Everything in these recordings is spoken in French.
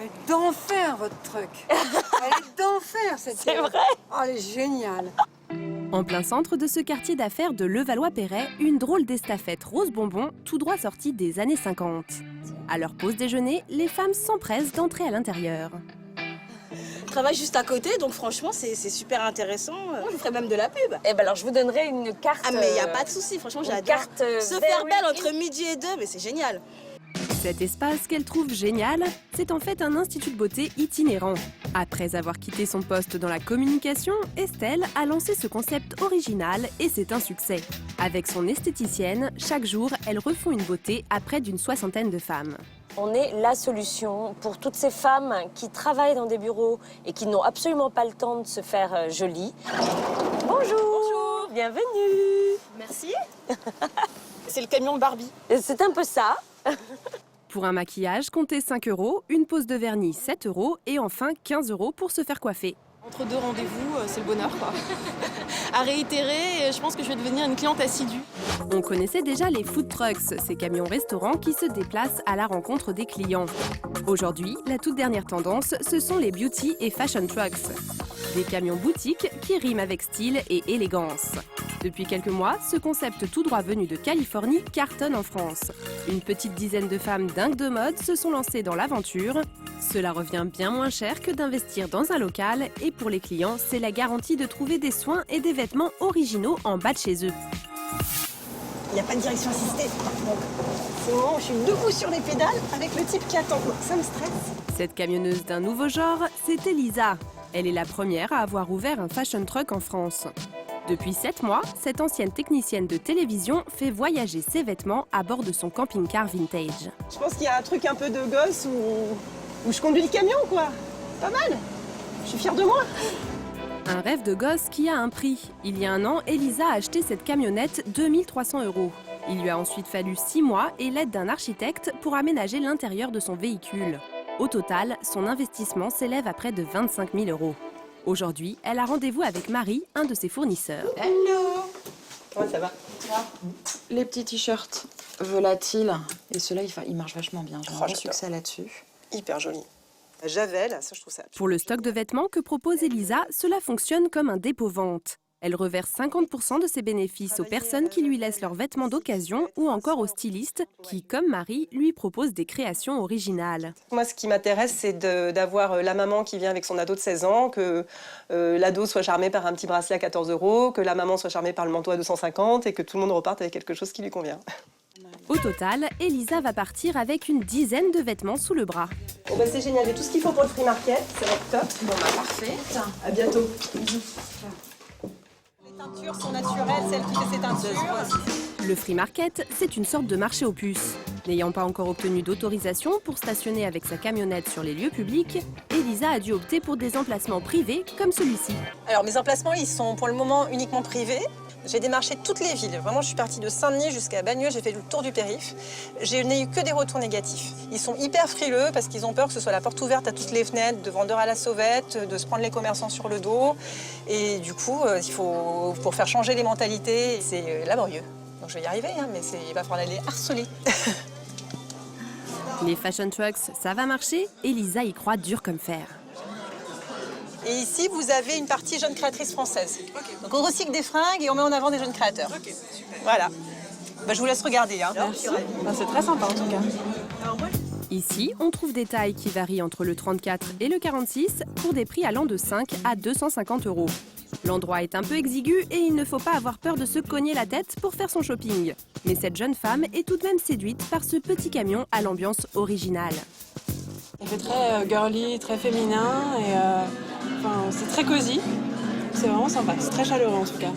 Elle est d'enfer, votre truc. Elle est d'enfer, cette C'est vrai. Oh, elle est géniale. En plein centre de ce quartier d'affaires de Levallois-Perret, une drôle d'estafette rose bonbon, tout droit sortie des années 50. À leur pause déjeuner, les femmes s'empressent d'entrer à l'intérieur. Je travaille juste à côté, donc franchement, c'est super intéressant. Je vous ferai même de la pub. Eh ben alors, je vous donnerai une carte. Ah, mais il n'y a pas de souci, franchement, une j'adore. carte Se faire belle entre midi et 2, mais c'est génial. Cet espace qu'elle trouve génial, c'est en fait un institut de beauté itinérant. Après avoir quitté son poste dans la communication, Estelle a lancé ce concept original et c'est un succès. Avec son esthéticienne, chaque jour, elle refond une beauté à près d'une 60aine de femmes. On est la solution pour toutes ces femmes qui travaillent dans des bureaux et qui n'ont absolument pas le temps de se faire jolies. Bonjour. Bonjour. Bienvenue. Merci. C'est le camion Barbie. C'est un peu ça. Pour un maquillage, comptez 5 €, une pose de vernis 7 € et enfin 15 € pour se faire coiffer. Entre deux rendez-vous, c'est le bonheur, quoi. À réitérer, je pense que je vais devenir une cliente assidue. On connaissait déjà les food trucks, ces camions-restaurants qui se déplacent à la rencontre des clients. Aujourd'hui, la toute dernière tendance, ce sont les beauty et fashion trucks. Des camions boutiques qui riment avec style et élégance. Depuis quelques mois, ce concept tout droit venu de Californie cartonne en France. Une petite dizaine de femmes dingues de mode se sont lancées dans l'aventure. Cela revient bien moins cher que d'investir dans un local et pour les clients, c'est la garantie de trouver des soins et des vêtements originaux en bas de chez eux. Il n'y a pas de direction assistée. Donc, c'est le moment où je suis debout sur les pédales avec le type qui attend. Ça me stresse. Cette camionneuse d'un nouveau genre, c'est Elisa. Elle est la première à avoir ouvert un fashion truck en France. Depuis 7 mois, cette ancienne technicienne de télévision fait voyager ses vêtements à bord de son camping-car vintage. Je pense qu'il y a un truc un peu de gosse où je conduis le camion, quoi. Pas mal. Je suis fière de moi. Un rêve de gosse qui a un prix. Il y a un an, Elisa a acheté cette camionnette 2 300 €. Il lui a ensuite fallu 6 mois et l'aide d'un architecte pour aménager l'intérieur de son véhicule. Au total, son investissement s'élève à près de 25 000 €. Aujourd'hui, elle a rendez-vous avec Marie, un de ses fournisseurs. Hello. Comment ça va? Les petits t-shirts volatiles. Et ceux-là, il marche vachement bien. J'ai un bon j'adore. succès là-dessus. Hyper joli. Javel, ça je trouve ça. Pour le stock de vêtements que propose Elisa, cela fonctionne comme un dépôt-vente. Elle reverse 50% de ses bénéfices aux personnes qui lui laissent leurs vêtements d'occasion ou encore aux stylistes qui, comme Marie, lui proposent des créations originales. Moi, ce qui m'intéresse, c'est d'avoir la maman qui vient avec son ado de 16 ans, que l'ado soit charmé par un petit bracelet à 14 €, que la maman soit charmée par le manteau à 250 et que tout le monde reparte avec quelque chose qui lui convient. Au total, Elisa va partir avec une dizaine de vêtements sous le bras. Bon, bah, c'est génial, j'ai tout ce qu'il faut pour le free market, ça va être top. Bon, bah parfait. À bientôt. Les teintures sont naturelles, celle qui fait ses teintures. Le free market, c'est une sorte de marché aux puces. N'ayant pas encore obtenu d'autorisation pour stationner avec sa camionnette sur les lieux publics, Elisa a dû opter pour des emplacements privés comme celui-ci. Alors, mes emplacements, ils sont pour le moment uniquement privés. J'ai démarché toutes les villes. Vraiment, je suis partie de Saint-Denis jusqu'à Bagneux. J'ai fait le tour du périph'. Je n'ai eu que des retours négatifs. Ils sont hyper frileux parce qu'ils ont peur que ce soit la porte ouverte à toutes les fenêtres, de vendeurs à la sauvette, de se prendre les commerçants sur le dos. Et du coup, pour faire changer les mentalités, c'est laborieux. Donc je vais y arriver, hein, mais il va falloir les harceler. Les fashion trucks, ça va marcher? Elisa y croit dur comme fer. Et ici, vous avez une partie jeunes créatrices françaises. Donc on recycle des fringues et on met en avant des jeunes créateurs. Voilà. Bah, je vous laisse regarder. Hein. Enfin, c'est très sympa en tout cas. Ici, on trouve des tailles qui varient entre le 34 et le 46 pour des prix allant de 5 à 250 €. L'endroit est un peu exigu et il ne faut pas avoir peur de se cogner la tête pour faire son shopping. Mais cette jeune femme est tout de même séduite par ce petit camion à l'ambiance originale. Il fait très girly, très féminin et c'est très cosy. C'est vraiment sympa, c'est très chaleureux en tout cas.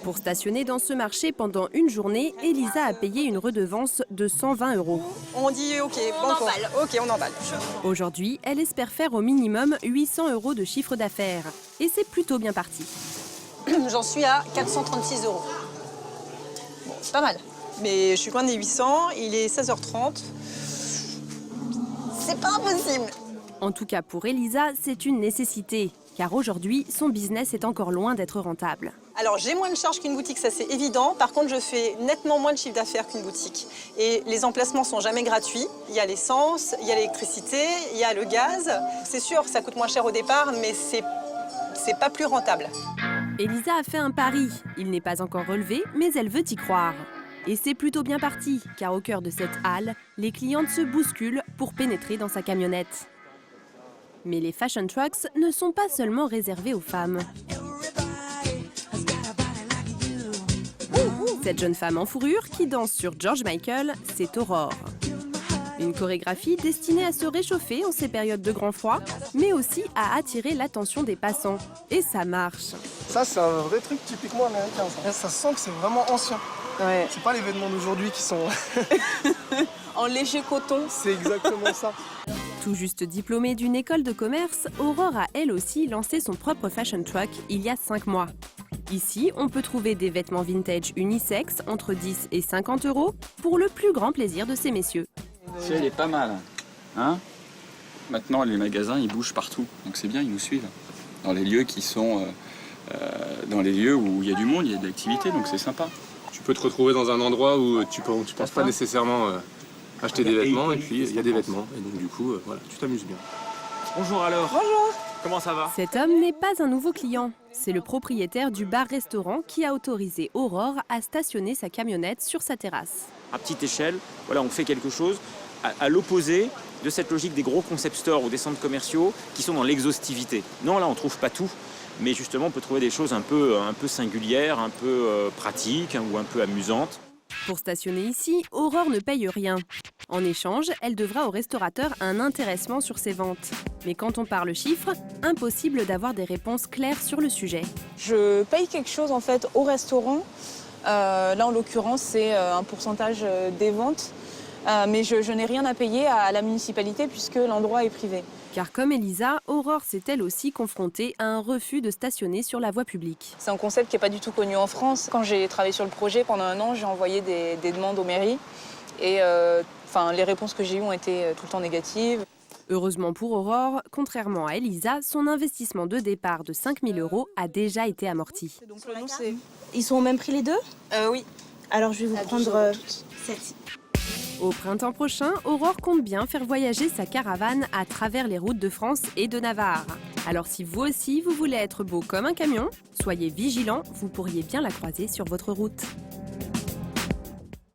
Pour stationner dans ce marché pendant une journée, Elisa a payé une redevance de 120 €. On dit OK, bon, OK, on emballe. Aujourd'hui, elle espère faire au minimum 800 € de chiffre d'affaires. Et c'est plutôt bien parti. J'en suis à 436 €. Bon, c'est pas mal. Mais je suis loin des 800, il est 16h30. C'est pas impossible. En tout cas, pour Elisa, c'est une nécessité. Car aujourd'hui, son business est encore loin d'être rentable. Alors j'ai moins de charges qu'une boutique, ça c'est évident. Par contre, je fais nettement moins de chiffre d'affaires qu'une boutique. Et les emplacements sont jamais gratuits. Il y a l'essence, il y a l'électricité, il y a le gaz. C'est sûr, ça coûte moins cher au départ, mais c'est pas plus rentable. Elisa a fait un pari. Il n'est pas encore relevé, mais elle veut y croire. Et c'est plutôt bien parti, car au cœur de cette halle, les clientes se bousculent pour pénétrer dans sa camionnette. Mais les fashion trucks ne sont pas seulement réservés aux femmes. Cette jeune femme en fourrure qui danse sur George Michael, c'est Aurore. Une chorégraphie destinée à se réchauffer en ces périodes de grand froid, mais aussi à attirer l'attention des passants. Et ça marche. Ça, c'est un vrai truc typiquement américain. Ça sent que c'est vraiment ancien. Ouais. C'est pas les vêtements d'aujourd'hui qui sont... En léger coton. C'est exactement ça. Tout juste diplômée d'une école de commerce, Aurore a elle aussi lancé son propre fashion truck il y a 5 mois. Ici, on peut trouver des vêtements vintage unisex entre 10 et 50 € pour le plus grand plaisir de ces messieurs. Elle est pas mal. Hein? Maintenant, les magasins, ils bougent partout. Donc c'est bien, ils nous suivent. Dans les lieux qui sont... dans les lieux où il y a du monde, il y a de l'activité, donc c'est sympa. Tu peux te retrouver dans un endroit où tu penses pas nécessairement acheter des vêtements, et puis il y a des vêtements. Et donc du coup, voilà, tu t'amuses bien. Bonjour alors. Bonjour. Comment ça va? Cet homme n'est pas un nouveau client. C'est le propriétaire du bar-restaurant qui a autorisé Aurore à stationner sa camionnette sur sa terrasse. À petite échelle, voilà, on fait quelque chose à l'opposé de cette logique des gros concept stores ou des centres commerciaux qui sont dans l'exhaustivité. Non, là, on trouve pas tout, mais justement, on peut trouver des choses un peu singulières, un peu pratiques ou un peu amusantes. Pour stationner ici, Aurore ne paye rien. En échange, elle devra au restaurateur un intéressement sur ses ventes. Mais quand on parle chiffres, impossible d'avoir des réponses claires sur le sujet. Je paye quelque chose en fait au restaurant. Là en l'occurrence c'est un pourcentage des ventes. Mais je n'ai rien à payer à la municipalité puisque l'endroit est privé. Car comme Elisa, Aurore s'est elle aussi confrontée à un refus de stationner sur la voie publique. C'est un concept qui n'est pas du tout connu en France. Quand j'ai travaillé sur le projet pendant 1 an, j'ai envoyé des demandes aux mairies. Et les réponses que j'ai eues ont été tout le temps négatives. Heureusement pour Aurore, contrairement à Elisa, son investissement de départ de 5 000 € a déjà été amorti. Donc, ils sont au même prix les deux? Oui. Alors je vais vous prendre celle-ci. Au printemps prochain, Aurore compte bien faire voyager sa caravane à travers les routes de France et de Navarre. Alors si vous aussi vous voulez être beau comme un camion, soyez vigilants, vous pourriez bien la croiser sur votre route.